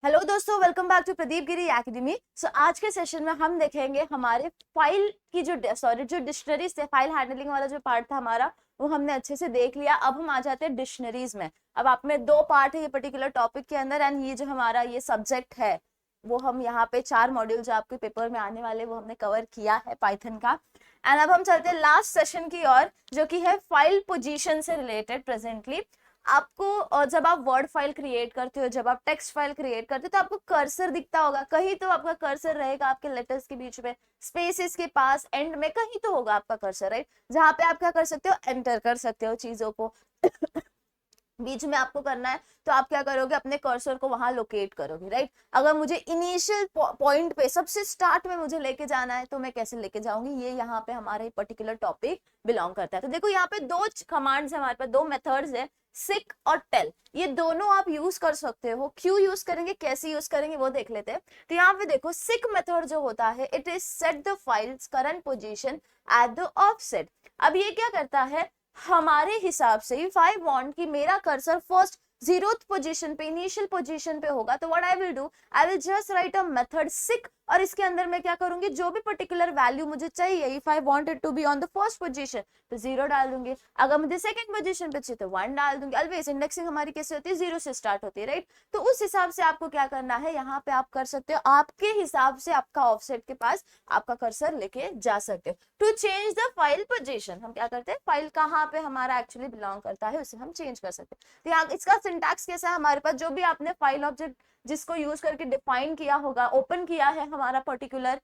Hello दोस्तों, welcome back to Pradeep Giri academy. आज के सेशन में हम देखेंगे हमारे फाइल की जो डिक्शनरीज थे, फाइल हैंडलिंग वाला जो पार्ट था हमारा, वो हमने अच्छे से देख लिया। अब हम आ जाते हैं डिक्शनरीज में। अब आप में दो पार्ट है ये पर्टिकुलर टॉपिक के अंदर, एंड ये जो हमारा ये सब्जेक्ट है वो हम यहाँ पे 4 मॉड्यूल जो आपके पेपर में आने वाले वो हमने कवर किया है पाइथन का। एंड अब हम चलते हैं लास्ट सेशन की ओर, जो कि है फाइल पोजीशन से रिलेटेड। प्रेजेंटली आपको जब आप वर्ड फाइल क्रिएट करते हो, जब आप टेक्स्ट फाइल क्रिएट करते हो, तो आपको कर्सर दिखता होगा कहीं, तो आपका कर्सर रहेगा आपके लेटर्स के बीच में, स्पेसेस के पास, एंड में कहीं तो होगा आपका कर्सर, राइट? जहां पे आप क्या कर सकते हो, एंटर कर सकते हो चीजों को। बीच में आपको करना है तो आप क्या करोगे, अपने कर्सर को वहां लोकेट करोगे, राइट? अगर मुझे इनिशियल पॉइंट पे सबसे स्टार्ट में मुझे लेके जाना है तो मैं कैसे लेके जाऊंगी, ये यहाँ पे हमारा पर्टिकुलर टॉपिक बिलोंग करता है। तो देखो यहाँ पे दो कमांड्स है हमारे पास, दो मेथड्स है, सिक और टेल। ये दोनों आप यूज कर सकते हो। क्यों यूज करेंगे, कैसे यूज करेंगे, वो देख लेते हैं। तो यहाँ पे देखो, सिक मेथड जो होता है, it is set the files current position at the offset. अब ये क्या करता है, हमारे हिसाब से इफ आई वांट कि मेरा कर्सर फर्स्ट 0th पोजीशन पे, इनिशियल पोजीशन पे होगा, तो what I will do, I will just write a method seek, और इसके अंदर मैं क्या करूंगी, जो भी पर्टिकुलर वैल्यू मुझे चाहिए, if I want it to be on the first position तो 0 डाल दूंगी, अगर मुझे सेकंड पोजीशन पे चाहिए तो 1 डाल दूंगी। ऑलवेज इंडेक्सिंग हमारी कैसे होती है, 0 से स्टार्ट होती है, राइट? तो उस हिसाब से आपको क्या करना है, यहाँ पे आप कर सकते हो आपके हिसाब से, आपका ऑफसेट के पास आपका कर्सर लेके जा सकते हो। To change the file position, हम क्या करते हैं, फाइल कहाँ पे हमारा एक्चुअली बिलोंग करता है उसे हम चेंज कर सकते हैं। तो यहाँ इसका सिंटैक्स कैसा है, हमारे पास जो भी आपने फाइल ऑब्जेक्ट जिसको यूज करके डिफाइन किया होगा, ओपन किया है हमारा पर्टिकुलर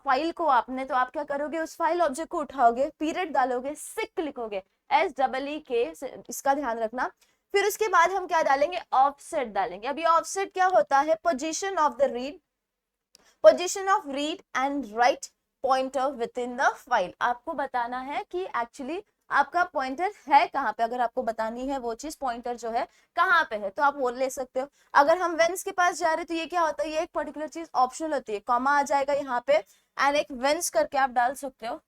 फाइल को आपने, तो आप क्या करोगे, उस फाइल ऑब्जेक्ट को उठाओगे, पीरियड डालोगे, सिक लिखोगे, SEEK, इसका ध्यान रखना। फिर उसके बाद हम क्या डालेंगे, ऑफसेट डालेंगे। अभी ऑफसेट क्या होता है, position of the read, position of read and write pointer with in the file. आपको बताना है कि एक्चुअली आपका पॉइंटर है कहाँ पे, अगर आपको बतानी है वो चीज, पॉइंटर जो है कहाँ पे है, तो आप वो ले सकते हो। अगर हम वेंस के पास जा रहे हैं तो ये क्या होता है, ये एक पर्टिकुलर चीज ऑप्शनल होती है, कॉमा आ जाएगा यहाँ पे, एंड एक वेंस करके आप डाल सकते हो।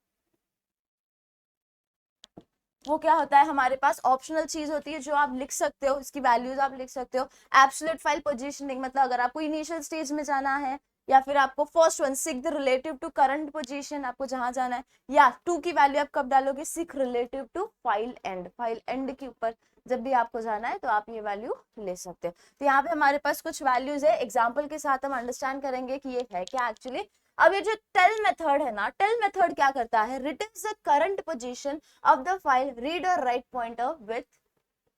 वो क्या होता है, हमारे पास ऑप्शनल चीज होती है जो आप लिख सकते हो, इसकी वैल्यूज आप लिख सकते हो। एब्सोल्यूट फाइल पोजीशनिंग, मतलब अगर आपको इनिशियल स्टेज में जाना है, या फिर आपको first one seek the relative to current position, आपको जहां जाना है, या 2 की वैल्यू आप कब डालोगे, seek relative to file end, file end के ऊपर जब भी आपको जाना है तो आप ये वैल्यू ले सकते हो। तो यहाँ पे हमारे पास कुछ वैल्यूज है, एग्जाम्पल के साथ हम अंडरस्टैंड करेंगे कि ये है क्या एक्चुअली। अब ये जो टेल मेथड है ना, टेल मेथड क्या करता है, returns the current position of the file, read और write pointer with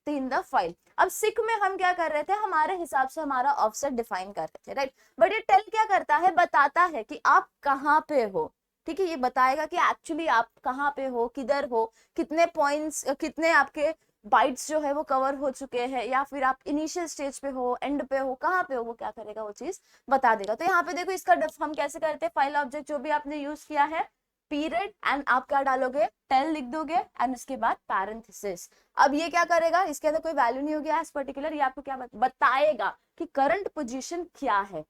in the file. अब सिक में हम क्या कर रहे थे, हमारे हिसाब से हमारा ऑफसेट डिफाइन कर रहे थे, राइट? बट ये टेल क्या करता है, बताता है कि आप कहाँ पे हो, ठीक है? ये बताएगा कि एक्चुअली आप कहाँ पे हो, किधर हो, कितने पॉइंट्स, कितने आपके बाइट्स जो है वो कवर हो चुके हैं, या फिर आप इनिशियल स्टेज पे हो, एंड पे हो, कहाँ पे हो, वो क्या करेगा, वो चीज बता देगा। तो यहाँ पे देखो, इसका हम कैसे करते हैं, फाइल ऑब्जेक्ट जो भी आपने यूज किया है, पीरियड, एंड आप क्या डालोगे, टेल लिख दोगे, एंड उसके बाद पैरेंथेसिस। अब ये क्या करेगा, इसके अंदर कोई वैल्यू नहीं होगी एज पर्टिकुलर, ये आपको क्या बताएगा कि करंट पोजीशन क्या है।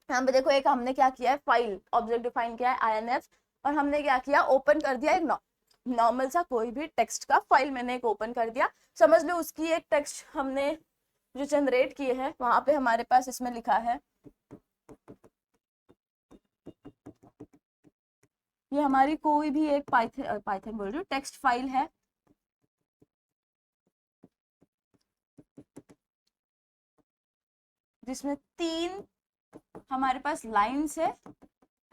यहाँ पे देखो, एक हमने क्या किया है, फाइल ऑब्जेक्ट डिफाइन किया है INF, और हमने क्या किया, ओपन कर दिया एक नॉर्मल सा कोई भी टेक्स्ट का फाइल, मैंने एक ओपन कर दिया, समझ लो उसकी एक टेक्स्ट हमने जो जनरेट किए हैं, वहां पे हमारे पास इसमें लिखा है, ये हमारी कोई भी एक पाइथन बोल रही हूँ, टेक्स्ट फाइल है, जिसमें 3 हमारे पास लाइन्स है,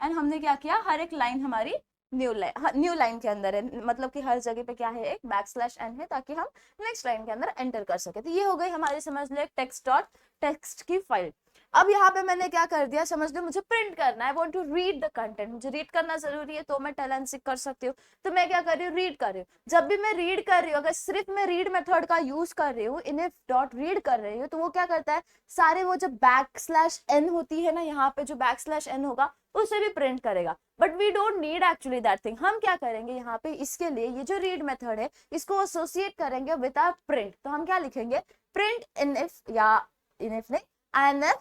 एंड हमने क्या किया, हर एक लाइन हमारी न्यू लाइन के अंदर है, मतलब कि हर जगह पे क्या है, एक बैकस्लैश n है, ताकि हम नेक्स्ट लाइन के अंदर एंटर कर सके। तो ये हो गई हमारी, समझ लो, टेक्स्ट डॉट टेक्स्ट की फाइल। अब यहाँ पे मैंने क्या कर दिया, समझ लो, मुझे प्रिंट करना है, want to read the content, मुझे रीड करना जरूरी है, तो मैं टेल एंड सिक कर सकती हूँ। तो मैं क्या कर रही हूँ, रीड कर रही हूँ। जब भी मैं रीड कर रही हूँ, अगर सिर्फ मैं रीड मेथड का यूज कर रही हूँ, इनिफ डॉट रीड कर रही हूँ, तो वो क्या करता है, सारे वो जब बैकस्लैश n होती है ना, यहाँ पे जो बैकस्लैश n होगा उसे भी प्रिंट करेगा। But we don't need actually that thing. हम क्या करेंगे, यहाँ पे इसके लिए ये जो रीड मेथड है, इसको एसोसिएट करेंगे विद आवर प्रिंट। तो हम क्या लिखेंगे, प्रिंट इनिफ, या इनिफ नहीं, INF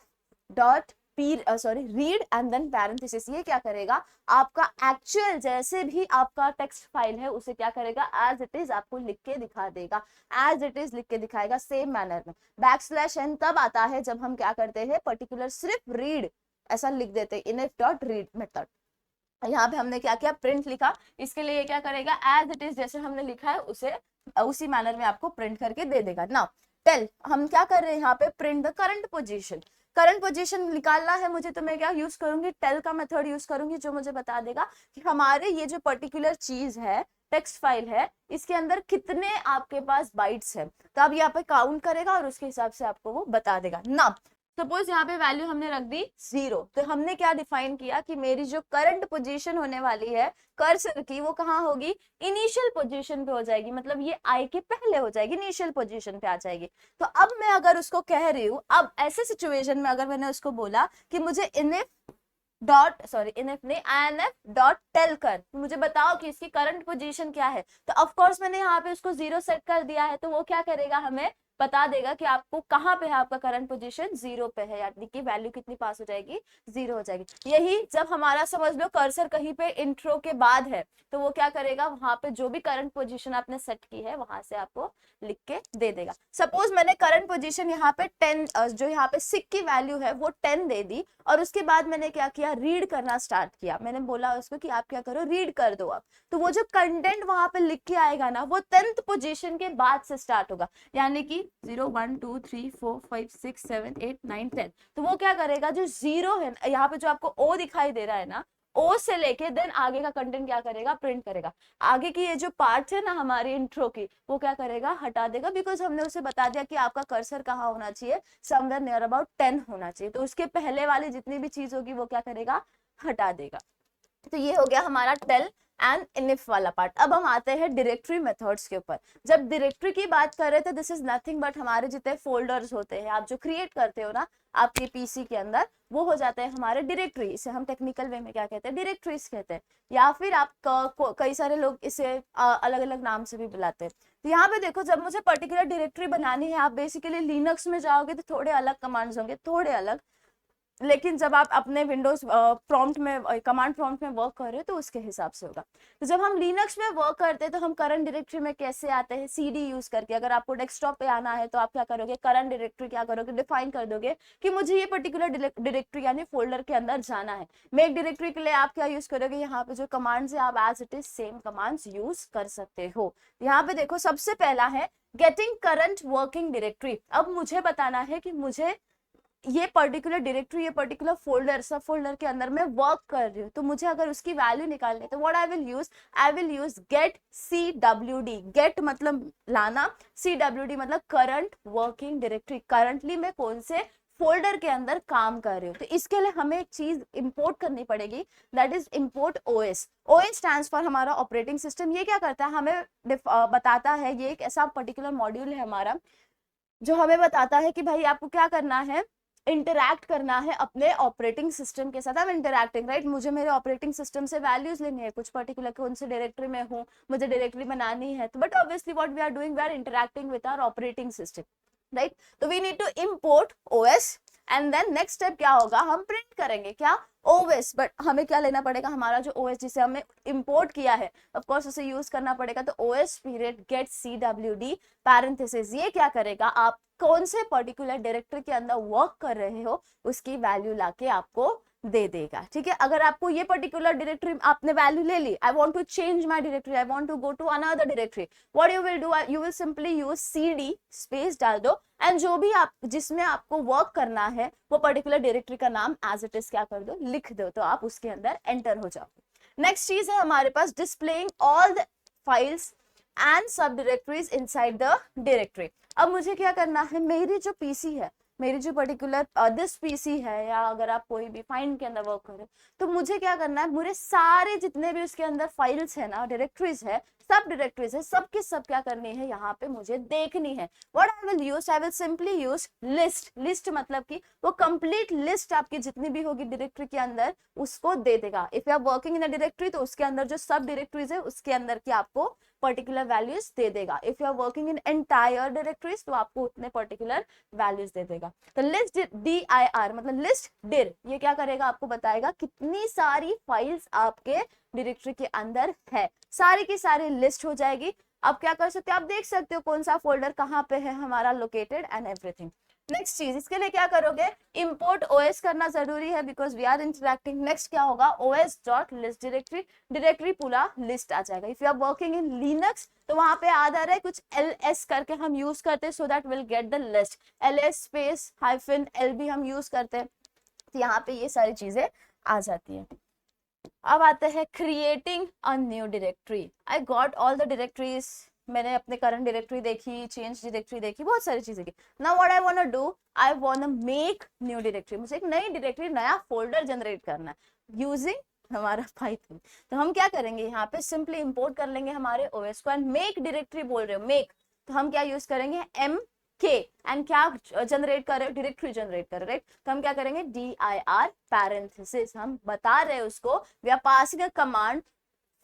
dot read and then parenthesis. ये क्या करेगा, आपका एक्चुअल जैसे भी आपका टेक्स्ट फाइल है उसे क्या करेगा, एज इट इज आपको लिख के दिखा देगा, एज इट इज लिख के दिखाएगा सेम मैनर में। बैकस्लैश n तब आता है जब हम क्या करते हैं, पर्टिकुलर सिर्फ रीड ऐसा लिख देते हैं, inf.read मेथड। यहाँ पे हमने क्या किया, प्रिंट लिखा, इसके लिए क्या करेगा, एज इट इज जैसे हमने लिखा है उसे उसी मैनर में आपको प्रिंट करके दे देगा। नाउ टेल, हम क्या कर रहे हैं यहाँ पे, print the current position. Current position निकालना है मुझे, तो मैं क्या यूज करूंगी, टेल का मेथड यूज करूंगी, जो मुझे बता देगा कि हमारे ये जो पर्टिकुलर चीज है, टेक्स्ट फाइल है, इसके अंदर कितने आपके पास बाइट्स है। तो अब यहाँ पे काउंट करेगा और उसके हिसाब से आपको वो बता देगा। ना सपोज यहाँ पे वैल्यू हमने रख दी 0, तो हमने क्या डिफाइन किया कि मेरी जो करंट पोजीशन होने वाली है कर्सर की, वो कहाँ होगी, इनिशियल पोजीशन पे हो जाएगी, मतलब ये आई के पहले हो जाएगी, इनिशियल पोजीशन पे आ जाएगी। तो अब मैं अगर उसको कह रही हूँ, अब ऐसे सिचुएशन में अगर मैंने उसको बोला कि मुझे inf डॉट टेल कर, तो मुझे बताओ कि इसकी करंट पोजीशन क्या है, तो ऑफ कोर्स मैंने यहाँ पे उसको 0 सेट कर दिया है, तो वो क्या करेगा, हमें बता देगा कि आपको कहाँ पे है, आपका करंट पोजीशन 0 पे है, यानी कि वैल्यू कितनी पास हो जाएगी, 0 हो जाएगी। यही जब हमारा समझ लो कर्सर कहीं पे इंट्रो के बाद है, तो वो क्या करेगा, वहां पे जो भी करंट पोजीशन आपने सेट की है वहां से आपको लिख के दे देगा। सपोज मैंने करंट पोजीशन यहाँ पे 10, जो यहाँ पे सिक की वैल्यू है वो 10 दे दी, और उसके बाद मैंने क्या किया, रीड करना स्टार्ट किया। मैंने बोला उसको कि आप क्या करो, रीड कर दो आप, तो वो जो कंटेंट वहां पे लिख के आएगा ना, वो 10th पोजीशन के बाद से स्टार्ट होगा, यानी कि 0 1 2 3 4 5 6 7 8 9 10। तो वो क्या करेगा, जो 0 है यहाँ पे जो आपको ओ दिखाई दे रहा है ना, ओ से लेके देन आगे का कंटेंट क्या करेगा, प्रिंट करेगा। आगे की ये जो पार्ट है ना हमारी इंट्रो की, वो क्या करेगा, हटा देगा, बिकॉज हमने उसे बता दिया कि आपका कर्सर कहाँ होना चाहिए, समवेयर नियर अबाउट 10 होना चाहिए, तो उसके पहले वाली जितनी भी चीज होगी वो क्या करेगा, हटा देगा। तो ये हो गया हमारा टेल एंड इनिफ वाला पार्ट। अब हम आते हैं डायरेक्टरी मेथड्स के ऊपर। जब डायरेक्टरी की बात कर रहे थे, दिस इज नथिंग बट हमारे जितने फोल्डर्स होते हैं, आप जो क्रिएट करते हो ना आपके पीसी के अंदर, वो हो जाते हैं हमारे डायरेक्टरी। इसे हम टेक्निकल वे में क्या कहते हैं, डायरेक्टरीज कहते हैं, या फिर आप कई सारे लोग इसे अलग अलग नाम से भी बुलाते हैं। तो यहाँ पे देखो, जब मुझे पर्टिकुलर डायरेक्टरी बनानी है, आप बेसिकली लिनक्स में जाओगे तो थोड़े अलग कमांड्स होंगे, थोड़े अलग, लेकिन जब आप अपने विंडोज प्रॉम्प्ट में, कमांड प्रॉम्प्ट में वर्क कर रहे हो तो उसके हिसाब से होगा। तो जब हम लिनक्स में वर्क करते हैं तो हम करंट डायरेक्टरी में कैसे आते हैं, सीडी यूज करके। अगर आपको डेस्कटॉप पे आना है तो आप क्या करोगे, करंट डायरेक्टरी क्या करोगे, डिफाइन कर दोगे कि मुझे ये पर्टिकुलर डायरेक्टरी यानी फोल्डर के अंदर जाना है। मेक डायरेक्टरी के लिए आप क्या यूज करोगे, यहाँ पे जो कमांड्स है आप as it is same commands use कर सकते हो। यहाँ पे देखो, सबसे पहला है गेटिंग करंट वर्किंग डायरेक्टरी। अब मुझे बताना है कि मुझे ये पर्टिकुलर डायरेक्टरी, ये पर्टिकुलर फोल्डर, सब फोल्डर के अंदर मैं वर्क कर रही हूँ, तो मुझे अगर उसकी वैल्यू निकालनी है तो what I will use get CWD। Get मतलब लाना, CWD मतलब करंट वर्किंग डायरेक्टरी, करंटली मैं कौन से फोल्डर के अंदर काम कर रही हूँ। तो इसके लिए हमें एक चीज इंपोर्ट करनी पड़ेगी, that is import OS। OS stands for हमारा ऑपरेटिंग सिस्टम। ये क्या करता है, हमें बताता है, ये एक ऐसा पर्टिकुलर मॉड्यूल है हमारा जो हमें बताता है कि भाई आपको क्या करना है, इंटरैक्ट करना है अपने ऑपरेटिंग सिस्टम के साथ। आई एम इंटरैक्टिंग, राइट, मुझे मेरे ऑपरेटिंग सिस्टम से वैल्यूज लेनी है, कुछ पर्टिकुलर कौन से डायरेक्टरी में हूँ, मुझे डायरेक्टरी बनानी है, तो but obviously what we are doing, we are interacting with our operating system, right. तो we need to import OS and then next step क्या होगा, हम प्रिंट करेंगे क्या, OS। बट हमें क्या लेना पड़ेगा, हमारा जो OS जिसे हमने इंपोर्ट किया है, ऑफ कोर्स उसे यूज करना पड़ेगा। तो OS period get CWD parenthesis, ये क्या करेगा, आप कौन से पर्टिकुलर डायरेक्टरी के अंदर वर्क कर रहे हो उसकी वैल्यू लाके आपको दे देगा, ठीक है। अगर आपको ये पर्टिकुलर डायरेक्टरी आपने वैल्यू ले ली, I want to change my directory, I want to go to another directory, what you will do, you will simply use CD space डाल दो, एंड जो भी आप जिसमें आपको वर्क करना है वो पर्टिकुलर डायरेक्टरी का नाम एज इट इज क्या कर दो, लिख दो, तो आप उसके अंदर एंटर हो जाओ। नेक्स्ट चीज है हमारे पास displaying all the files and subdirectories inside the directory. अब मुझे क्या करना है, मेरी जो पीसी है, मेरी जो पर्टिकुलर दिस पीसी है, या अगर आप कोई भी फाइंड के अंदर वर्क करें, तो मुझे क्या करना है, मुझे सारे जितने भी उसके अंदर फाइल्स है ना, डायरेक्टरीज है, सब डायरेक्टरीज है, सब की सब क्या करनी है, यहाँ पे मुझे देखनी है। What I will use, I will simply use list. List मतलब कि वो कंप्लीट लिस्ट आपकी जितनी भी होगी डायरेक्टरी के अंदर उसको दे देगा। If you are working in a directory तो उसके अंदर जो सब डायरेक्टरीज है उसके अंदर की आपको पर्टिकुलर वैल्यूज दे देगा। If you are working in entire directories तो आपको उतने पर्टिकुलर वैल्यूज दे देगा। तो लिस्ट dir मतलब लिस्ट dir ये क्या करेगा, आपको बताएगा कितनी सारी फाइल्स आपके डायरेक्टरी के अंदर है, सारी की सारी लिस्ट हो जाएगी। अब क्या कर सकते हो, आप देख सकते हो कौन सा फोल्डर कहाँ पे है हमारा लोकेटेड एंड एवरीथिंग। नेक्स्ट चीज, इसके लिए क्या करोगे, इंपोर्ट ओएस करना जरूरी है because we are interacting. Next क्या होगा, os dot list directory, directory पूरा लिस्ट आ जाएगा। If you are working in Linux तो वहां पे आधार है कुछ ls करके हम यूज करते हैं, so that will get the list, ls space hyphen lb हम यूज करते हैं, तो यहाँ पे ये सारी चीजें आ जाती है। अब आते हैं creating a new directory. I got all the directories, मैंने अपने करंट डायरेक्टरी देखी, चेंज डायरेक्टरी देखी, बहुत सारी चीजें की। Now what I want to do, I want to make new directory, मुझे एक नई डायरेक्टरी, नया फोल्डर जनरेट करना है यूजिंग हमारा पाइथन। तो हम क्या करेंगे, यहाँ पे सिंपली इंपोर्ट कर लेंगे हमारे ओएस को, एंड मेक डायरेक्टरी बोल रहे हो मेक, तो हम क्या यूज करेंगे mk, एंड क्या जनरेट कर रहे हो, डायरेक्टरी जनरेट कर रहे, तो हम क्या करेंगे dir पैरेंथेसिस, हम बता रहे हैं उसको, we are passing a command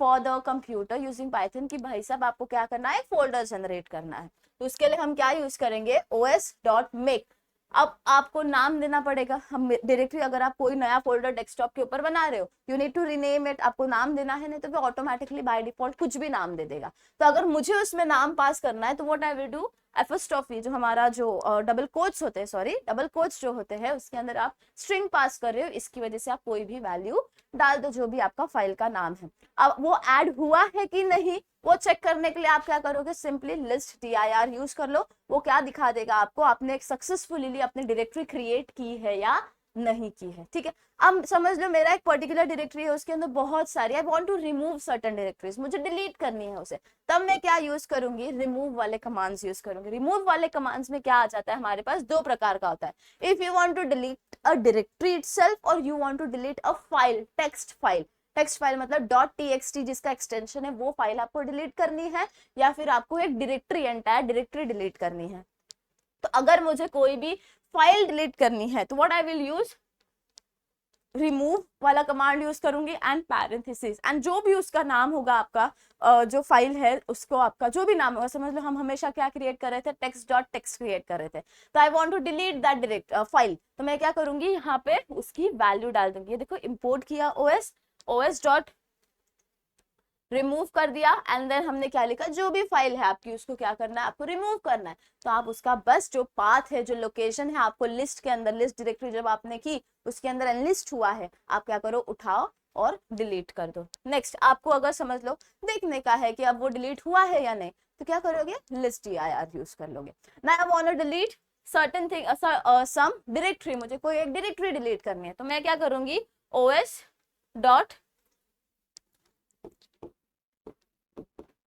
for the computer using Python कि भाई साहब आपको क्या करना है, फोल्डर जनरेट करना है। तो उसके लिए हम क्या यूज करेंगे, os.make। अब आपको नाम देना पड़ेगा, हम डायरेक्टली अगर आप कोई नया फोल्डर डेस्कटॉप के ऊपर बना रहे हो, you need to rename it, आपको नाम देना है, नहीं तो फिर ऑटोमेटिकली बाय डिफॉल्ट कुछ भी नाम दे देगा। तो अगर मुझे उसमें नाम पास करना है तो व्हाट आई विल डू, एफएस्टॉफी जो हमारा जो डबल कोट्स होते हैं, सॉरी डबल कोट्स जो होते हैं उसके अंदर आप स्ट्रिंग पास कर रहे हो, इसकी वजह से आप कोई भी वैल्यू डाल दो जो भी आपका फाइल का नाम है। अब वो ऐड हुआ है कि नहीं वो चेक करने के लिए आप क्या करोगे, सिंपली लिस्ट dir यूज कर लो, वो क्या दिखा देगा आपको, आपने एक सक्सेसफुली अपनी डायरेक्टरी क्रिएट की है या नहीं की है। ठीक है, अब समझ लो मेरा एक पर्टिकुलर डायरेक्टरी है, उसके अंदर बहुत सारी, I want to remove certain directories, मुझे डिलीट करनी है उसे, तब मैं क्या यूज करूंगी, रिमूव वाले कमांड्स यूज करूंगी। रिमूव वाले कमांड्स में क्या आ जाता है, हमारे पास दो प्रकार का होता है, if you want to delete a directory itself और you want to delete a file, text file. Text file मतलब .txt जिसका एक्सटेंशन है, वो फाइल आपको डिलीट करनी है, या फिर आपको एक डायरेक्टरी, एंटायर डायरेक्टरी डिलीट करनी है। तो अगर मुझे कोई भी फाइल डिलीट करनी है तो what I will use, remove वाला कमांड यूज करूंगी एंड पैरेंथेसिस, एंड जो भी उसका नाम होगा आपका जो फाइल है उसको आपका जो भी नाम होगा, समझ लो हम हमेशा क्या क्रिएट कर रहे थे, text.txt क्रिएट कर रहे थे, तो I want to delete that direct file, तो मैं क्या करूंगी, यहाँ पे उसकी वैल्यू डाल दूंगी। ये देखो इंपोर्ट किया os डॉट रिमूव कर दिया, एंड देन हमने क्या लिखा, जो भी फाइल है आपकी उसको क्या करना है, आपको रिमूव करना है। तो आप उसका बस जो पाथ है, जो लोकेशन है आपको लिस्ट के अंदर, लिस्ट डायरेक्टरी जब आपने की उसके अंदर एनलिस्ट हुआ है, आप क्या करो, उठाओ और डिलीट कर दो। नेक्स्ट आपको अगर समझ लो देखने का है कि अब वो डिलीट हुआ है या नहीं, तो क्या करोगे, लिस्ट dir यूज कर लोगे। Now I want to delete certain thing, some directory, मुझे कोई एक डायरेक्टरी डिलीट करनी है, तो मैं क्या करूंगी, os डॉट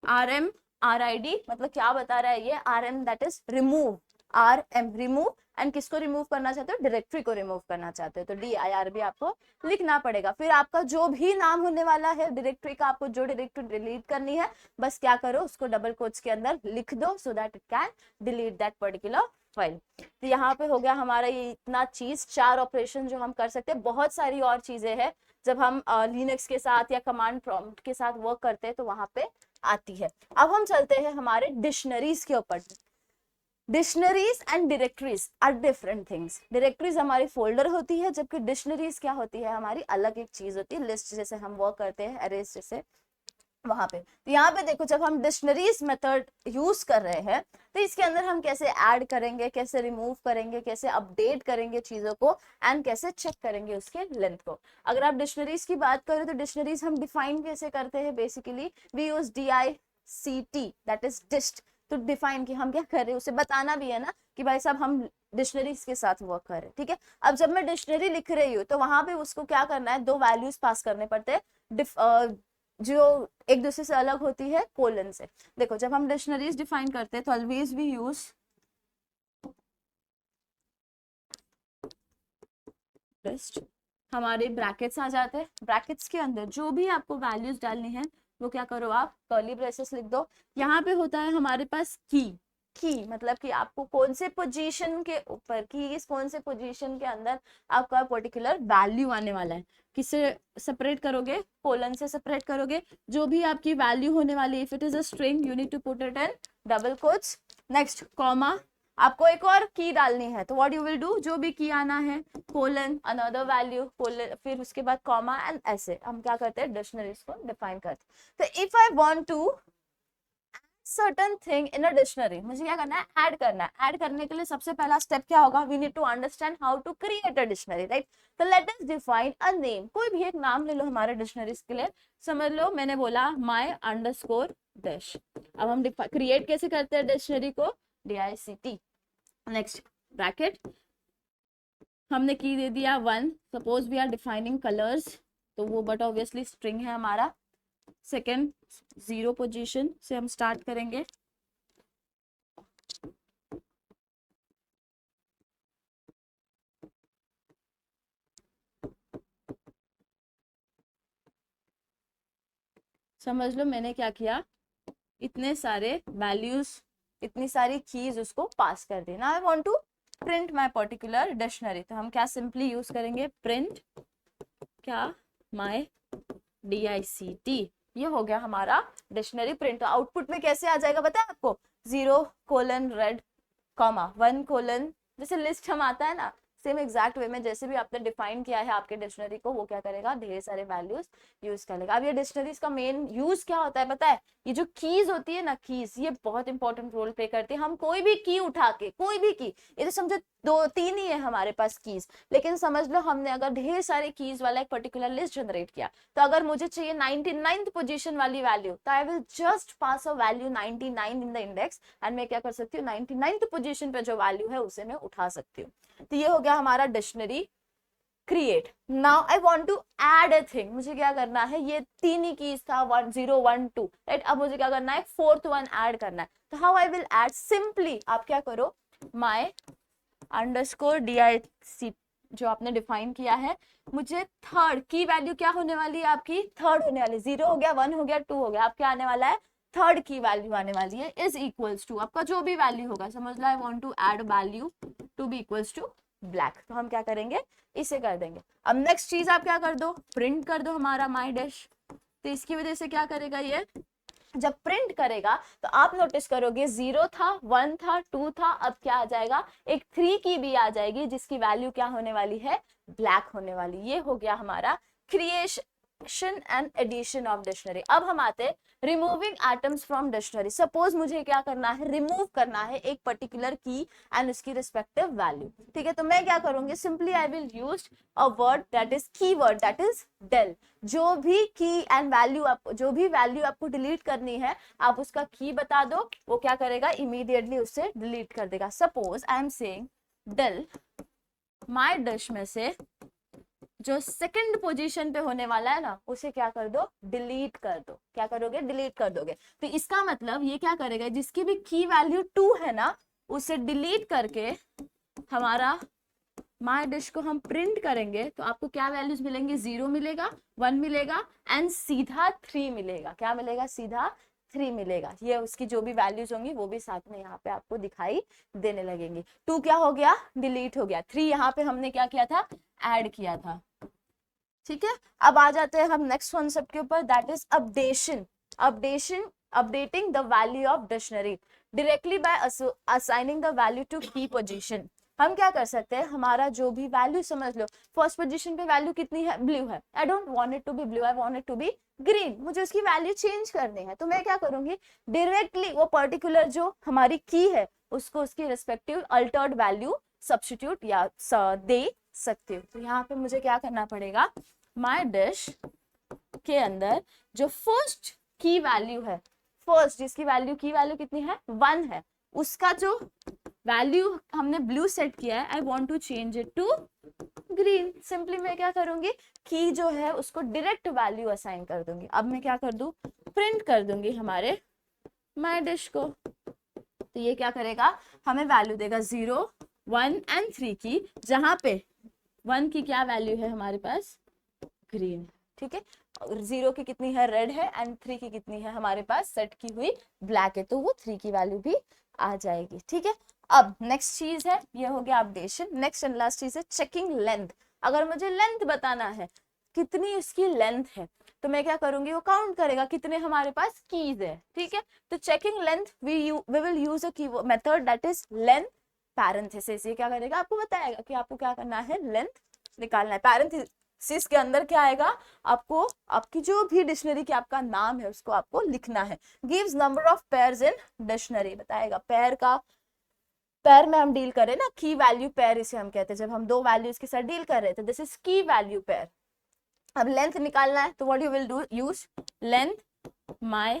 rmrid, मतलब क्या बता रहा है ये, rm that is remove, rm remove, and किसको रिमूव करना चाहते हो, डायरेक्टरी को रिमूव करना चाहते हो, तो dir भी आपको लिखना पड़ेगा। फिर आपका जो भी नाम होने वाला है डायरेक्टरी का, आपको जो डायरेक्टरी डिलीट करनी है, बस क्या करो, उसको डबल कोट्स के अंदर लिख दो, so that it can delete that particular file. तो यहाँ पे हो गया हमारा ये इतना चीज, 4 ऑपरेशन जो हम कर सकते हैं। बहुत सारी और चीजें हैं जब हम लिनक्स के साथ या कमांड प्रॉम्प्ट के साथ वर्क करते हैं तो वहां पे आती है। अब हम चलते हैं हमारे डिक्शनरीज के ऊपर। Dictionaries and directories are different things. Directories हमारी फोल्डर होती है, जबकि डिक्शनरीज क्या होती है, हमारी अलग एक चीज होती है, लिस्ट जैसे हम वर्क करते हैं, अरेज जैसे वहां पे। तो यहाँ पे देखो, जब हम डिक्शनरीज मेथड यूज कर रहे हैं तो इसके अंदर हम कैसे ऐड करेंगे, कैसे रिमूव करेंगे, कैसे अपडेट करेंगे चीजों को, एंड कैसे चेक करेंगे उसके लेंथ को। अगर आप डिक्शनरीज की बात करें तो डिक्शनरीज हम डिफाइन कैसे करते हैं, basically we use dict that is dict, तो डिफाइन की हम क्या कर रहे हैं, उसे बताना भी है ना कि भाई साहब हम डिक्शनरीज के साथ वर्क कर रहे हैं। ठीक है, अब जब मैं डिक्शनरी लिख रही हूँ तो वहां पे उसको क्या करना है, 2 वैल्यूज पास करने पड़ते हैं जो एक दूसरे से अलग होती है कोलन से। देखो जब हम डिक्शनरीज डिफाइन करते हैं तो ऑलवेज वी यूज लिस्ट, हमारे ब्रैकेट्स आ जाते हैं, ब्रैकेट्स के अंदर जो भी आपको वैल्यूज डालनी है वो क्या करो, आप कर्ली ब्रेसेस लिख दो। यहाँ पे होता है हमारे पास की, की, मतलब कि आपको कौन से पोजीशन के ऊपर की, कौन से पोजीशन के अंदर आपका पर्टिकुलर वैल्यू आने वाला है। किससे सेपरेट करोगे, कोलन से सेपरेट करोगे। जो भी आपकी वैल्यू होने वाली है, if it is a string you need to put it in double quotes. Next comma, आपको एक और की डालनी है, तो व्हाट यू विल डू, जो भी की आना है कोलन अनदर वैल्यू कोलन, फिर उसके बाद कॉमा, एंड ऐसे हम क्या करते हैं, डिक्शनरीज को डिफाइन करते हैं। तो if I want to certain thing in a dictionary, मुझे क्या करना है, ऐड करना है। ऐड करने के लिए सबसे पहला स्टेप क्या होगा, we need to understand how to create a dictionary, right. तो let us define a name, कोई भी एक नाम ले लो हमारे डिक्शनरीज के लिए। समझ लो मैंने बोला माय अंडरस्कोर डैश। अब हम क्रिएट कैसे करते हैं डिक्शनरी को, DICT। नेक्स्ट ब्रैकेट, हमने की दे दिया 1, suppose we are defining colours, तो वो बट ऑब्वियसली स्ट्रिंग है हमारा। सेकेंड 0 पोजीशन से हम स्टार्ट करेंगे। समझ लो मैंने क्या किया, इतने सारे वैल्यूज, इतनी सारी कीज उसको पास कर दी। Now I want to print my particular dictionary, तो हम क्या सिंपली यूज करेंगे, प्रिंट क्या माय DICT। ये हो गया हमारा डिक्शनरी प्रिंट। आउटपुट में कैसे आ जाएगा पता है आपको, 0 कोलन रेड कॉमा 1 कोलन, जैसे लिस्ट हम आता है ना, सेम एग्जैक्ट वे में जैसे भी आपने डिफाइन किया है आपके डिक्शनरी को, वो क्या करेगा, ढेर सारे वैल्यूज यूज कर लेगा। अब ये डिक्शनरीज का मेन यूज क्या होता है पता है, ये जो कीज होती है ना, कीज ये बहुत इंपॉर्टेंट रोल प्ले करती है। हम कोई भी की उठा के, कोई भी की, ये तो समझो 2-3 ही है हमारे पास कीज, लेकिन समझ लो हमने अगर ढेर सारे कीज वाला एक पर्टिकुलर लिस्ट जनरेट किया, तो अगर मुझे चाहिए 99th पोजीशन वाली वैल्यू, तो आई will just pass a value 99 in the index, and मैं क्या कर सकती हूँ, 99th पोजीशन पे जो वैल्यू है उसे मैं उठा सकती हूँ। तो ये हो गया हमारा dictionary create. Now I want to add a thing, मुझे क्या करना है, ये 3 ही कीज था 1 0 1 2, राइट। अब मुझे क्या करना है, 4th वन ऐड करना है। तो how I will add, simply आप क्या करो, माय अंडरस्कोर DICT जो आपने डिफाइन किया है, मुझे थर्ड की वैल्यू क्या होने वाली है आपकी, थर्ड होने वाली, 0 हो गया 1 हो गया 2 हो गया, अब क्या आने वाला है, थर्ड की वैल्यू आने वाली है, इज इक्वल्स टू आपका जो भी वैल्यू होगा। समझ लो I want to add value to be equals to black, तो हम क्या करेंगे, इसे कर देंगे। अब नेक्स्ट चीज आप क्या कर दो, प्रिंट कर दो हमारा माय डैश। तो इसकी वजह से क्या करेगा, ये जब प्रिंट करेगा तो आप नोटिस करोगे 0 था 1 था 2 था, अब क्या आ जाएगा, एक 3 की भी आ जाएगी, जिसकी वैल्यू क्या होने वाली है, ब्लैक होने वाली। ये हो गया हमारा creation and addition of dictionary. अब हम आते हैं removing items from dictionary. Suppose मुझे क्या करना है, रिमूव करना है एक पर्टिकुलर की एंड उसकी रिस्पेक्टिव वैल्यू, ठीक है। तो मैं क्या करूंगी, simply I will use a word that is keyword, that is del। जो भी की एंड वैल्यू आपको, जो भी वैल्यू आपको डिलीट करनी है, आप उसका की बता दो, वो क्या करेगा, इमीडिएटली उससे डिलीट कर देगा। Suppose I am saying del my dish में से जो सेकंड पोजीशन पे होने वाला है ना, उसे क्या कर दो, डिलीट कर दो। क्या करोगे, डिलीट कर दोगे। तो इसका मतलब ये क्या करेगा, जिसकी भी की वैल्यू 2 है ना, उसे डिलीट करके हमारा माय डिश को हम प्रिंट करेंगे, तो आपको क्या वैल्यूज मिलेंगे, 0 मिलेगा 1 मिलेगा एंड सीधा 3 मिलेगा। क्या मिलेगा, सीधा 3 मिलेगा। ये उसकी जो भी वैल्यूज होंगी वो भी साथ में यहाँ पे आपको दिखाई देने लगेंगी। 2 क्या हो गया, डिलीट हो गया, 3 यहाँ पे हमने क्या किया था, ऐड किया था, ठीक है। अब आ जाते हैं हम नेक्स्ट कॉन्सेप्ट के ऊपर, that is updation. Updating the value of dictionary directly by assigning the value to key position. हम क्या कर सकते हैं, हमारा जो भी वैल्यू, समझ लो फर्स्ट पोजीशन पे वैल्यू कितनी है, ब्लू है, I don't want it to be blue, I want it to be green, मुझे उसकी वैल्यू चेंज करनी है। तो मैं क्या करूंगी, डायरेक्टली वो पर्टिकुलर जो हमारी की है उसको उसकी रिस्पेक्टिव अल्टर्ड वैल्यू सब्स्टिट्यूट या दे सकती हूँ। तो यहाँ पे मुझे क्या करना पड़ेगा, माय डिश के अंदर जो फर्स्ट की वैल्यू है, फर्स्ट जिसकी वैल्यू की वैल्यू कितनी है, 1 है, उसका जो वैल्यू हमने ब्लू सेट किया है, I want to change it to green. Simply मैं क्या करूंगी, की जो है उसको डायरेक्ट वैल्यू असाइन कर दूंगी। अब मैं क्या कर दूं, प्रिंट कर दूंगी हमारे माय डिश को। तो ये क्या करेगा, हमें वैल्यू देगा 0 1 एंड 3 की, जहां पे 1 की क्या वैल्यू है हमारे पास, ग्रीन, ठीक है। 0 की कितनी है, रेड है, एंड 3 की कितनी है हमारे पास सेट की हुई ब्लैक है, तो वो 3 की वैल्यू भी आ जाएगी। ठीक है, अब नेक्स्ट चीज है, ये हो गया अपडेशन। नेक्स्ट एंड लास्ट चीज है चेकिंग लेंथ। अगर मुझे लेंथ बताना है, कितनी इसकी लेंथ है, तो मैं क्या करूंगी, वो काउंट करेगा कितने हमारे पास कीज है। ठीक है, तो checking length we will use a keyword method that is length parenthesis. ये क्या करेगा, आपको बताएगा कि आपको क्या करना है, लेंथ निकालना है। पैरेंथेसिस के अंदर क्या आएगा, आपको आपकी जो भी डिक्शनरी की आपका नाम है उसको आपको लिखना है। Gives number of pairs in dictionary, बताएगा पेयर का, पेयर में हम डील करें ना, की वैल्यू पेयर इसे हम कहते हैं, जब हम दो वैल्यूज के साथ डील कर रहे थे, दिस इज की वैल्यू पेयर। अब लेंथ निकालना है, तो what you will do, use length my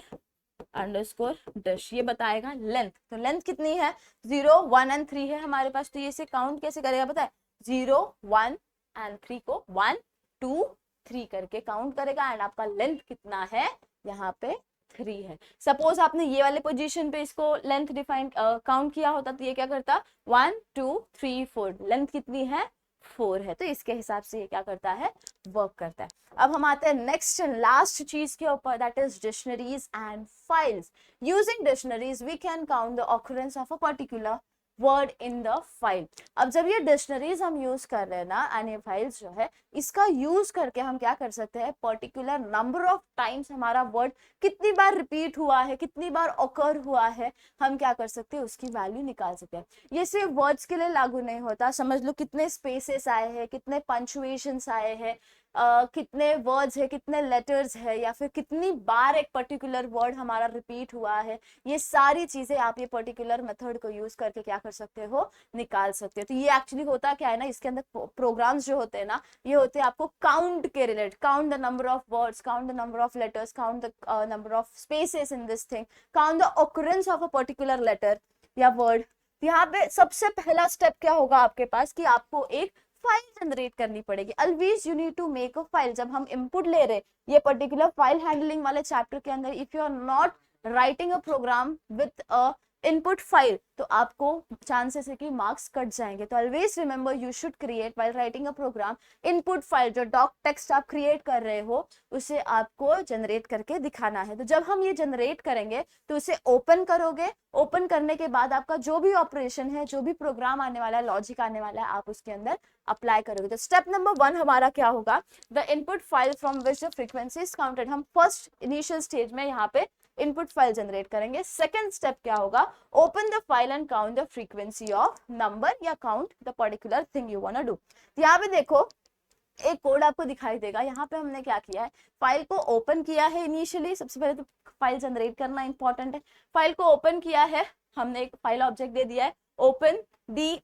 underscore dash, ये बताएगा लेंथ। तो लेंथ कितनी है, 0 1 एंड 3 है हमारे पास, तो ये से काउंट कैसे करेगा पता है, 0 1 एंड 3 को 1 2 3 करके काउंट करेगा, एंड आपका लेंथ कितना है, यहाँ पे 3 है। सपोज आपने ये वाले पोजीशन पे इसको लेंथ डिफाइन काउंट किया होता, तो ये क्या करता, 1 2 3 4, लेंथ कितनी है, 4 है, तो इसके हिसाब से ये क्या करता है, वर्क करता है। अब हम आते हैं नेक्स्ट एंड लास्ट चीज के ऊपर, that is dictionaries and files. Using dictionaries we can count the occurrence of a particular word in the file. अब जब ये डिक्शनरीज हम यूज कर रहे हैं ना, एंड ये फाइल्स जो है, इसका यूज करके हम क्या कर सकते हैं, पर्टिकुलर नंबर ऑफ टाइम्स हमारा वर्ड कितनी बार रिपीट हुआ है, कितनी बार ऑकर हुआ है, हम क्या कर सकते हैं, उसकी वैल्यू निकाल सकते हैं। ये सिर्फ वर्ड्स के लिए लागू नहीं होता, समझ लो कितने स्पेसेस आए हैं, कितने पंचुएशंस आए हैं, कितने वर्ड्स है, कितने लेटर्स है, या फिर कितनी बार एक पर्टिकुलर वर्ड हमारा रिपीट हुआ है, ये सारी चीजें आप ये पर्टिकुलर मेथड को यूज करके क्या कर सकते हो, निकाल सकते हो। तो ये एक्चुअली होता क्या है ना, इसके अंदर प्रोग्राम्स जो होते हैं ना, ये होते हैं आपको काउंट के रिलेटेड, count the number of words, count the number of letters, count the number of spaces in this thing, count the occurrence of a particular letter या वर्ड। यहाँ पे सबसे पहला स्टेप क्या होगा आपके पास, कि आपको एक फाइल जनरेट करनी पड़ेगी। Always you need to make a file. जब हम इनपुट ले रहे ये पर्टिकुलर फाइल हैंडलिंग वाले चैप्टर के अंदर, if you are not writing a program with a input file, तो आपको चांसेस है कि मार्क्स कट जाएंगे। तो always remember you should create while writing a program input file, जो डॉक टेक्स्ट आप क्रिएट कर रहे हो उसे आपको जनरेट करके दिखाना है। तो जब हम ये जनरेट करेंगे तो उसे ओपन करोगे, ओपन करने के बाद आपका जो भी ऑपरेशन है, जो भी प्रोग्राम आने वाला है, लॉजिक आने वाला है, आप उसके अंदर अप्लाई करोगे। तो स्टेप नंबर 1 हमारा क्या होगा, the input file from which the frequency is counted. हम फर्स्ट इनिशियल स्टेज में यहाँ पे इनपुट फाइल जनरेट करेंगे। सेकंड स्टेप क्या होगा, open the file and count the frequency of number, या count the particular thing you want to do. यहाँ पे देखो एक कोड आपको दिखाई देगा, यहाँ पे हमने क्या किया है, फाइल को ओपन किया है इनिशियली। सबसे पहले तो फाइल जनरेट करना इंपॉर्टेंट है। फाइल को ओपन किया है, हमने एक फाइल ऑब्जेक्ट दे दिया है, ओपन डी,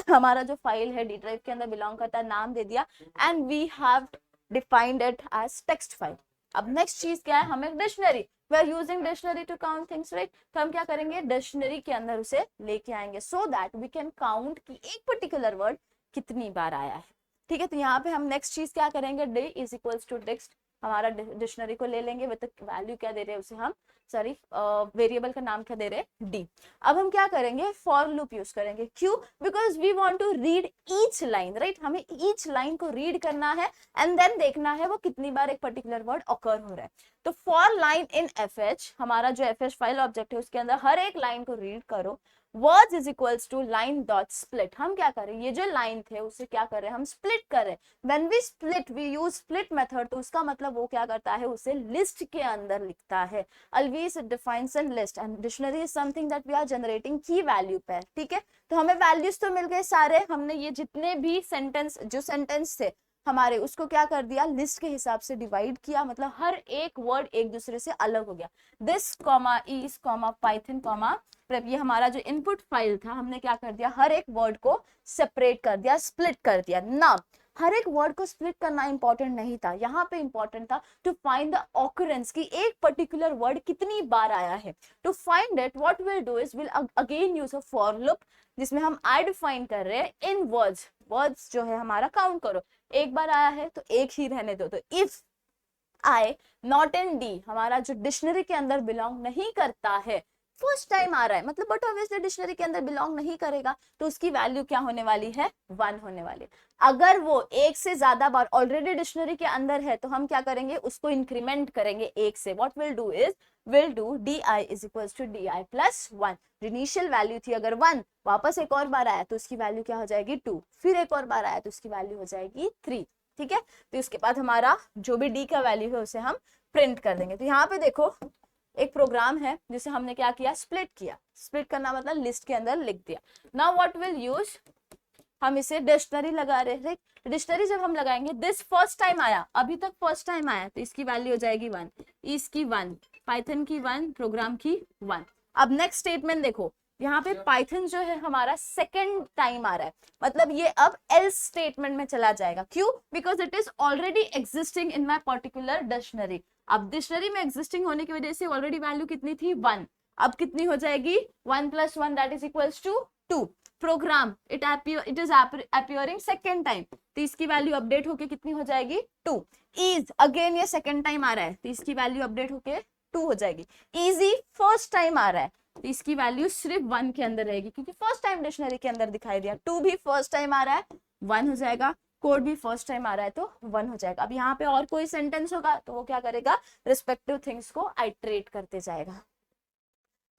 हमारा जो फाइल है डी ड्राइव के अंदर बिलोंग करता है, नाम दे दिया, and we have defined it as text file. अब नेक्स्ट चीज क्या है, हमें dictionary, we are using dictionary to count things, right. तो हम क्या करेंगे, डिक्शनरी के अंदर उसे लेके आएंगे, so that we can count कि एक पर्टिकुलर वर्ड कितनी बार आया है। ठीक है, तो यहाँ पे हम नेक्स्ट चीज क्या करेंगे, D is equals to text, हमारा डिक्शनरी को ले लेंगे, विद वैल्यू क्या दे रहे हैं उसे हम, सॉरी वेरिएबल का नाम क्या दे रहे हैं, डी। अब हम क्या करेंगे, फॉर लूप यूज करेंगे। क्यों, because we want to read each line, right. हमें ईच लाइन को रीड करना है एंड देन देखना है वो कितनी बार एक पर्टिकुलर वर्ड ऑकर हो रहा है। तो फॉर लाइन इन fh, हमारा जो fh फाइल ऑब्जेक्ट है उसके अंदर हर एक लाइन को रीड करो, words is equals to line dot split. हम क्या कर रहे हैं, ये जो लाइन थे उसे क्या कर रहे हैं, हम स्प्लिट कर रहे हैं। When we split, we use split method, तो उसका मतलब वो क्या करता है, उसे लिस्ट के अंदर लिखता है। Always it defines a list, and dictionary is something that we are generating key value पे। ठीक है, तो हमें वैल्यूज तो मिल गए सारे, हमने ये जितने भी सेंटेंस, जो सेंटेंस थे हमारे, उसको क्या कर दिया, लिस्ट के हिसाब से डिवाइड किया, मतलब हर एक वर्ड एक दूसरे से अलग हो गया। This comma is comma Python comma prep, ये हमारा जो इनपुट फाइल था, हमने क्या कर दिया, हर एक वर्ड को सेपरेट कर दिया, स्प्लिट कर दिया ना। हर एक वर्ड को स्प्लिट करना इंपॉर्टेंट नहीं था, यहाँ पे इंपॉर्टेंट था टू फाइंड द ऑकरेंस, की एक पर्टिकुलर वर्ड कितनी बार आया है। To find it what will do is will again use a for loop, जिसमें हम आई डिफाइन कर रहे हैं इन वर्ड्स। वर्ड्स जो है हमारा काउंट करो, एक बार आया है तो एक ही रहने दो। तो if I not in D, हमारा जो डिक्शनरी के अंदर बिलोंग नहीं करता है, फर्स्ट टाइम आ रहा है मतलब, बट ऑब्वियसली डिक्शनरी के अंदर बिलोंग नहीं करेगा, तो उसकी वैल्यू क्या होने वाली है, 1 होने वाली है। अगर वो एक से ज्यादा बार ऑलरेडी डिक्शनरी के अंदर है तो हम क्या करेंगे, उसको इंक्रीमेंट करेंगे एक से। What will do is, will do di is equals to di plus 1। Initial value थी अगर 1, वापस एक और बार आया तो उसकी वैल्यू क्या हो जाएगी 2, फिर एक और बार आया तो उसकी वैल्यू हो जाएगी 3। ठीक है, तो इसके बाद हमारा जो भी d का वैल्यू है उसे हम प्रिंट कर देंगे। तो यहाँ पे देखो एक प्रोग्राम है जिसे हमने क्या किया, स्प्लिट किया। स्प्लिट करना मतलब लिस्ट के अंदर लिख दिया। नाउ व्हाट विल यूज, हम इसे डिक्शनरी लगा रहे हैं। डिक्शनरी जब हम लगाएंगे, दिस फर्स्ट टाइम आया, अभी तक फर्स्ट टाइम आया, तो इसकी वैल्यू हो जाएगी 1, इसकी 1, पाइथन की 1, प्रोग्राम की 1। अब नेक्स्ट स्टेटमेंट देखो, यहाँ पे पाइथन जो है हमारा सेकेंड टाइम आ रहा है, मतलब ये अब एल्स स्टेटमेंट में चला जाएगा। क्यों, because it is already existing in my particular dictionary. अब डिक्शनरी में एग्जिस्टिंग होने की वजह से ऑलरेडी वैल्यू कितनी थी 1, अब कितनी हो जाएगी 1 + 1 that is equals to 2। Program it is appearing second time, तो इसकी वैल्यू अपडेट होके कितनी हो जाएगी 2। इज अगेन ये सेकेंड टाइम आ रहा है तो इसकी वैल्यू अपडेट होके 2 हो जाएगी। इजी फर्स्ट टाइम आ रहा है तो इसकी वैल्यू सिर्फ 1 के अंदर रहेगी, क्योंकि फर्स्ट टाइम डिक्शनरी के अंदर दिखाई दिया। 2 भी फर्स्ट टाइम आ रहा है 1 हो जाएगा, कोड भी फर्स्ट टाइम आ रहा है तो 1 हो जाएगा। अब यहाँ पे और कोई सेंटेंस होगा तो वो क्या करेगा, रिस्पेक्टिव थिंग्स को आइट्रेट करते जाएगा।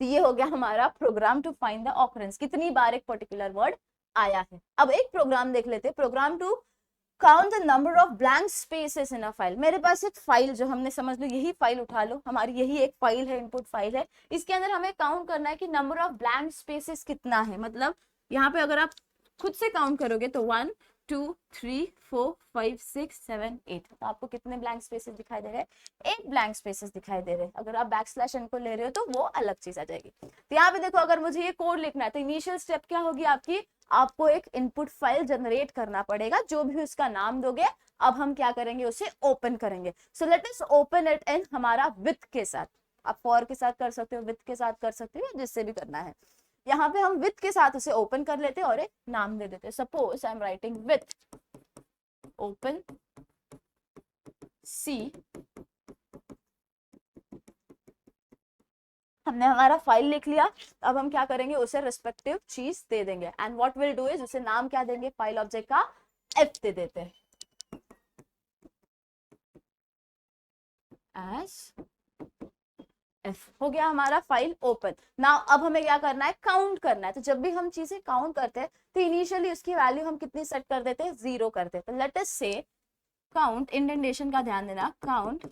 तो ये हो गया हमारा program to find the occurrence, कितनी बार एक पर्टिकुलर वर्ड आया है। अब एक प्रोग्राम देख लेते हैं, program to count the number of blank spaces in a file. मेरे पास एक फाइल, जो हमने समझ लो यही फाइल उठा लो, हमारी यही एक फाइल है, इनपुट फाइल है। इसके अंदर हमें काउंट करना है कि नंबर ऑफ ब्लैंक स्पेसेस कितना है। मतलब यहाँ पे अगर आप खुद से काउंट करोगे तो 1 2 3 4 5 6 7 8, तो आपको कितने ब्लैंक स्पेसेस दिखाई दे रहे हैं, 8 ब्लैंक स्पेसेस दिखाई दे रहे हैं। अगर आप बैकस्लैश n को ले रहे हो तो वो अलग चीज आ जाएगी। तो यहाँ पे देखो, अगर मुझे ये कोड लिखना है तो इनिशियल स्टेप क्या होगी आपकी, आपको एक इनपुट फाइल जनरेट करना पड़ेगा, जो भी उसका नाम दोगे। अब हम क्या करेंगे, उसे ओपन करेंगे। So let us open it in हमारा विथ के साथ। आप फॉर के साथ कर सकते हो, विथ के साथ कर सकते हो, जिससे भी करना है। यहाँ पे हम विथ के साथ उसे ओपन कर लेते हैं और एक नाम दे देते हैं। Suppose I am writing with open C. हमने हमारा फाइल लिख लिया। अब हम क्या करेंगे, उसे रिस्पेक्टिव चीज दे देंगे। And what will do is, उसे नाम क्या देंगे, फाइल ऑब्जेक्ट का एफ दे देते हैं, एस एफ। हो गया हमारा फाइल ओपन। नाउ अब हमें क्या करना है, काउंट करना है। तो जब भी हम चीजें काउंट करते हैं तो इनिशियली उसकी वैल्यू हम कितनी सेट कर देते हैं, 0 कर देते हैं। लेट अस से काउंट, इंडेंटेशन का ध्यान देना, count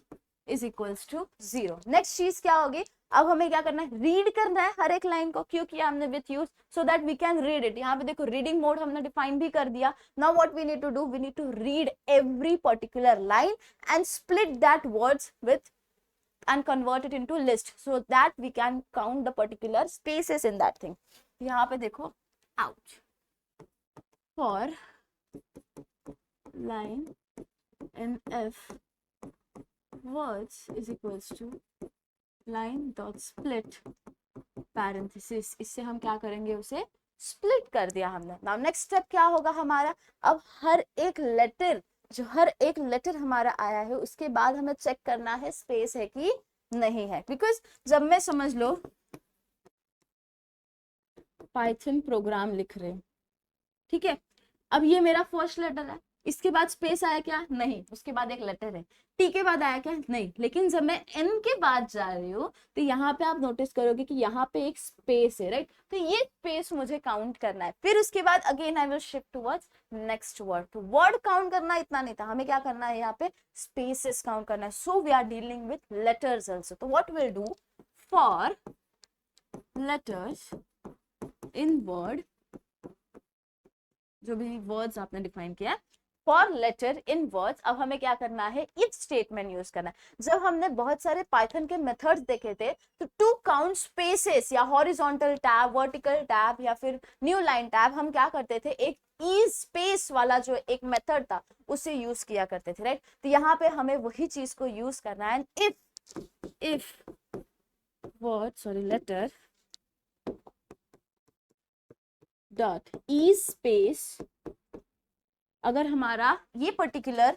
is equals to 0। Next चीज क्या होगी, अब हमें क्या करना है, रीड करना है हर एक लाइन को। क्यों किया हमने, with use, so that we can read it. यहाँ पे देखो रीडिंग मोड हमने डिफाइन भी कर दिया। Now what we need to do, we need to read every particular line and split that words with and convert it into list so that we can count the particular spaces in that thing. यहाँ पे देखो, ouch, for line in f words is equals to line dot split parenthesis। इससे हम क्या करेंगे, उसे split कर दिया हमने। नाउ नेक्स्ट स्टेप क्या होगा हमारा, अब हर एक लेटर हमारा आया है उसके बाद हमें चेक करना है स्पेस है कि नहीं है। बिकॉज जब मैं, समझ लो पाइथन प्रोग्राम लिख रहे, ठीक है, अब ये मेरा फर्स्ट लेटर है, इसके बाद स्पेस आया क्या, नहीं, उसके बाद एक लेटर है। टी के बाद आया क्या, नहीं, लेकिन जब मैं एन के बाद जा रही हूँ तो यहाँ पे आप नोटिस करोगे कि यहाँ पे एक स्पेस है, राइट। तो ये स्पेस मुझे काउंट करना है। फिर उसके बाद again I will shift towards next word. तो वर्ड काउंट करना इतना नहीं था, हमें क्या करना है, यहाँ पे स्पेसेस काउंट करना है। So we are dealing with letters also. तो what will do, for letters in word, जो भी वर्ड्स आपने डिफाइन किया, फॉर लेटर इन वर्ड्स, अब हमें क्या करना है, इफ स्टेटमेंट यूज करना है। जब हमने बहुत सारे पाइथन के मेथड्स देखे थे तो टू काउंट स्पेसेस या हॉरिजॉन्टल टैब, वर्टिकल टैब या फिर न्यू लाइन टैब, हम क्या करते थे, एक ई स्पेस वाला जो एक मेथड था उसे यूज किया करते थे, राइट। तो यहाँ पे हमें वही चीज को यूज करना है। If word letter dot E space, अगर हमारा ये पर्टिकुलर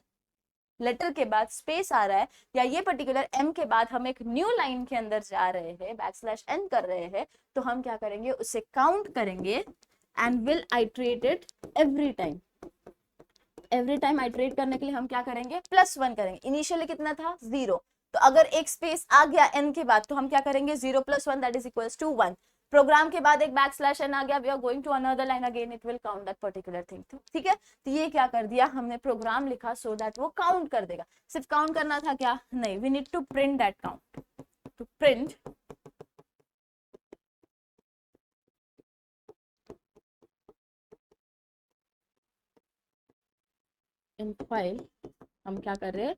लेटर के बाद स्पेस आ रहा है या ये पर्टिकुलर m के बाद हम एक न्यू लाइन के अंदर जा रहे हैं, \n कर रहे हैं, तो हम क्या करेंगे, उसे काउंट करेंगे and will iterate it every time. Every time iterate करने के लिए हम क्या करेंगे, +1 करेंगे। इनिशियली कितना था, 0, तो अगर एक स्पेस आ गया n के बाद तो हम क्या करेंगे, 0 + 1 that is equals to 1। Program के बाद एक \n आ गया, we are going to another line again, it will count that particular thing. ठीक है, तो ये क्या कर दिया हमने, प्रोग्राम लिखा सो दैट वो काउंट कर देगा। सिर्फ काउंट करना था क्या, नहीं, we need to print that count. To print in file, हम क्या कर रहे हैं,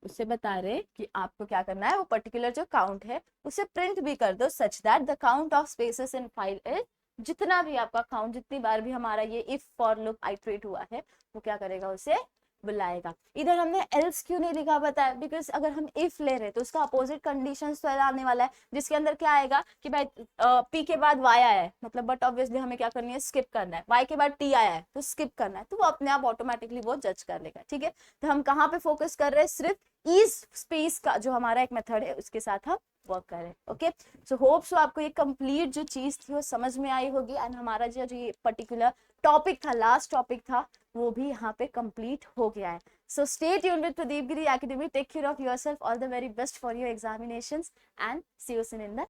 उसे बता रहे कि आपको क्या करना है, वो पर्टिकुलर जो काउंट है उसे प्रिंट भी कर दो such that the count of spaces in file is, जितना भी आपका काउंट, जितनी बार भी हमारा ये इफ फॉर लूप आइट्रेट हुआ है वो क्या करेगा, उसे बुलाएगा। इधर हमने एल्स क्यों नहीं लिखा बताया, बिकॉज अगर हम इफ ले रहे हैं तो उसका अपोजिट कंडीशन तो आने वाला है, जिसके अंदर क्या आएगा कि भाई पी के बाद वाई आया है, मतलब बट ऑब्वियसली हमें क्या करनी है, स्किप करना है। वाई के बाद टी आया है तो स्किप करना है, तो वो अपने आप ऑटोमेटिकली वो जज कर लेगा। ठीक है, तो हम कहाँ पे फोकस कर रहे हैं, सिर्फ इज स्पेस का जो हमारा एक मेथड है उसके साथ हम वर्क करें। ओके, सो होप सो आपको ये कंप्लीट जो चीज थी वो समझ में आई होगी, एंड हमारा जो ये पर्टिकुलर टॉपिक था, लास्ट टॉपिक था, वो भी यहाँ पे कंप्लीट हो गया है। So stay tuned with Pradeep Giri academy, take care of yourself, all the very best for your examinations and see you soon in the